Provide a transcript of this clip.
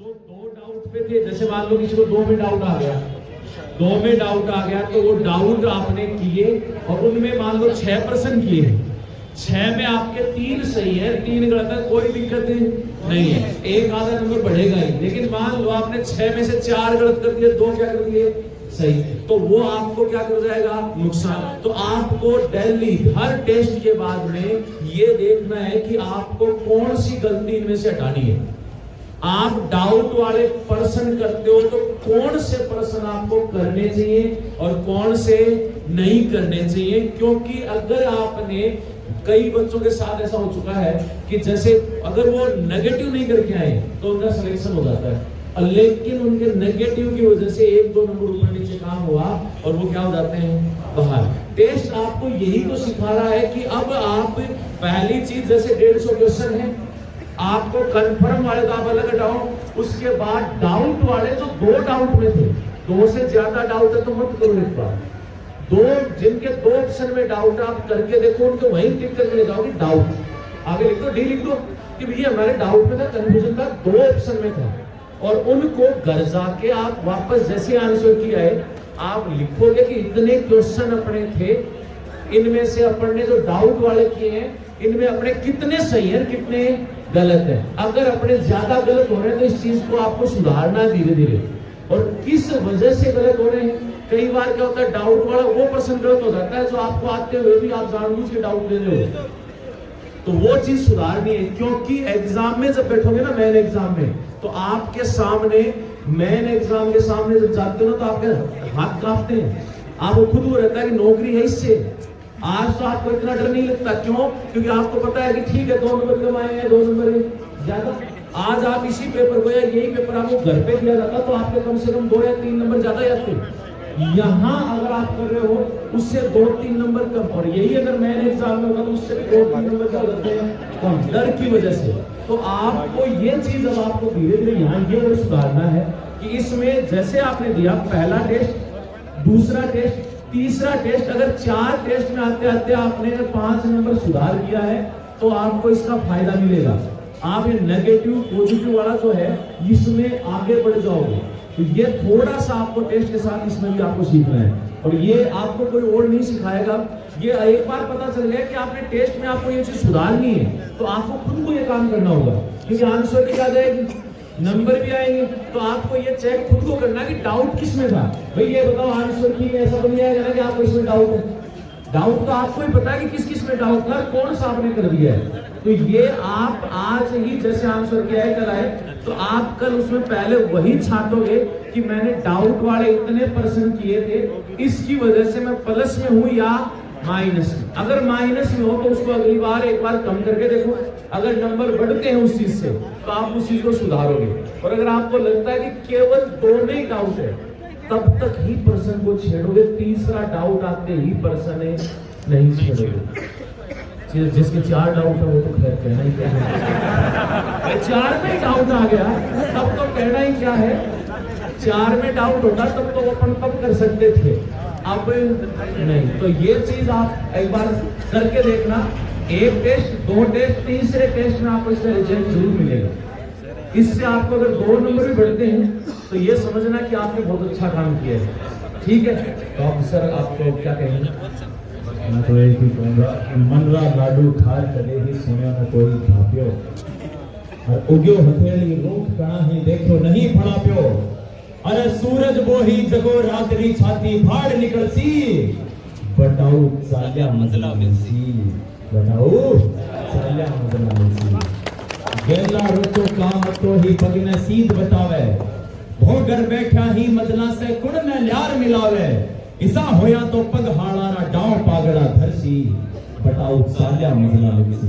जो दो डाउट पे थे, जैसे मान लो किसी को दो में डाउट आ गया, तो वो डाउट आपने किए और उनमें मान लो 6% किए, 6 में आपके 3 सही है, 3 गलत है, कोई दिक्कत नहीं है, एक आधा नंबर बढ़ेगा ही। लेकिन मान लो आपने 6 में से 4 गलत कर दिए, 2 क्या कर दिए सही, तो वो आपको क्या कर जाएगा, नुकसान। तो आपको डेली हर टेस्ट के बाद में ये देखना है कि आपको कौन सी गलती इनमें से हटानी है। आप डाउट वाले पर्सन करते हो तो कौन से पर्सन आपको करने चाहिए और कौन से नहीं करने चाहिए, क्योंकि अगर आपने, कई बच्चों के साथ ऐसा हो चुका है कि जैसे अगर वो नेगेटिव नहीं करके आए तो उनका सिलेक्शन हो जाता है, लेकिन उनके नेगेटिव की वजह से 1-2 नंबर ऊपर नीचे काम हुआ और वो क्या हो जाते हैं, बाहर। टेस्ट आपको यही तो सिखा रहा है कि अब आप पहली चीज, जैसे 150 क्वेश्चन है, आपको कंफर्म वाले तो आप अलग हटाओ, उसके बाद डाउट वाले जो 2 डाउट में थे, 2 से ज्यादा डाउट है तो मत करो एक बार, 2 जिनके 2 ऑप्शन में डाउट आप करके देखो, उनको वहीं टिक करके ले जाओगे डाउट, आगे लिख दो, डी लिख दो कि भैया हमारे डाउट में था, कंफ्यूजन था, 2 ऑप्शन में था, और उनको घर जाके आप वापस जैसे आंसर किया है आप लिखोगे कि इतने क्वेश्चन अपने थे, इनमें से अपन ने जो डाउट वाले किए हैं इनमें अपने कितने सही है कितने गलत है। अगर अपने ज्यादा गलत हो रहे हैं तो इस चीज को आपको सुधारना है धीरे धीरे, और किस वजह से गलत हो रहे हैं। कई बार क्या होता है, डाउट वाला वो पर्सन गलत हो जाता है जो आपको आते हुए भी आप जानबूझ के डाउट दे रहे हो, तो वो चीज सुधारनी है। क्योंकि एग्जाम में जब बैठोगे ना, मेन एग्जाम में, तो आपके सामने, मेन एग्जाम के सामने जब जाते हो ना तो आपके हाथ कांपते हैं, आपको खुद वो रहता है कि नौकरी है इससे। आज तो आपको इतना डर नहीं लगता, क्यों? क्योंकि आपको पता है कि ठीक है 2 नंबर कम आए हैं, 2 नंबर ज्यादा। आज आप इसी पेपर को या यही पेपर आपको घर पे दिया जाता तो आपके कम से कम 2 या 3 नंबर ज्यादा आते। यहाँ अगर आप कर रहे हो उससे 2-3 नंबर कम, और यही अगर मैंने एग्जाम में होगा तो उससे भी 2-3 नंबर क्या होते हैं कम, डर की वजह से। तो आपको ये चीज अब आपको धीरे धीरे यहाँ ये सुधारना है कि इसमें जैसे आपने दिया पहला टेस्ट, दूसरा टेस्ट, तीसरा टेस्ट, अगर 4 टेस्ट में आते आते आपने 5 नंबर सुधार किया है तो आपको इसका फायदा मिलेगा। आप ये नेगेटिव पॉजिटिव वाला जो है इसमें आगे बढ़ जाओगे। तो ये थोड़ा सा आपको टेस्ट के साथ इसमें भी आपको सीखना है, और ये आपको कोई और नहीं सिखाएगा। ये एक बार पता चल गया कि आपने टेस्ट में आपको ये चीज सुधारनी है तो आपको खुद को ये काम करना होगा, क्योंकि आंसर भी आ जाएगी, नंबर भी आएंगे, तो आपको ये चेक खुद को करना कि डाउट किस में था। भाई ये बताओ आंसर की, ऐसा बन जाएगा ना कि आपको इसमें डाउट है, डाउट तो आपको ही पता है कि किस किस में डाउट था, कौन सा आपने कर दिया है। तो ये आप आज ही जैसे आंसर किया है कल आए, तो आप कल उसमें पहले वही छांटोगे कि मैंने डाउट वाले इतने % किए थे, इसकी वजह से मैं प्लस में हूं या माइनस में। अगर माइनस में हो तो उसको अगली बार एक बार कम करके देखो, अगर नंबर बढ़ते हैं उस चीज से तो आप उस चीज को सुधारोगे। और अगर आपको लगता है कि केवल 2 में ही डाउट है तब तक ही पर्सन को छेड़ोगे, तीसरा डाउट आते ही पर्सन नहीं छेड़ोगे। जिसके 4 डाउट है वो तो खैर कहना ही क्या है, 4 में डाउट आ गया तब तो कहना ही क्या है। 4 में डाउट होता तब तो अपन कब कर सकते थे, अब नहीं। तो ये चीज आप एक बार करके देखना, 1 टेस्ट, 2 टेस्ट, तीसरे टेस्ट में आपको इसका रिजल्ट जरूर मिलेगा। इससे आपको अगर 2 नंबर भी बढ़ते हैं तो ये समझना कि आपने बहुत अच्छा काम किया है। ठीक है, तो आप सर आपको क्या कहेंगे? मैं तो एक ही कहूँगा कि मनरा लाडू खार करे ही सोने में कोई भाप्यो, और उग्यो हथेली रूठ कणा ही देखो नहीं फड़ा प्यो। अरे सूरज बोही जगो रात्रि छाती फाड़ निकलसी, बताओ साल्या मजला मिलसी, बताओ साल्या मजला मिलसी। गेला रोचो काम तो ही पगने सीध बतावे, भोगर बैठा ही मजला से कुड़ में ल्यार मिलावे। इसा होया तो पग हाड़ा ना डांव पागड़ा धरसी, बताओ साल्या मजला मिलसी।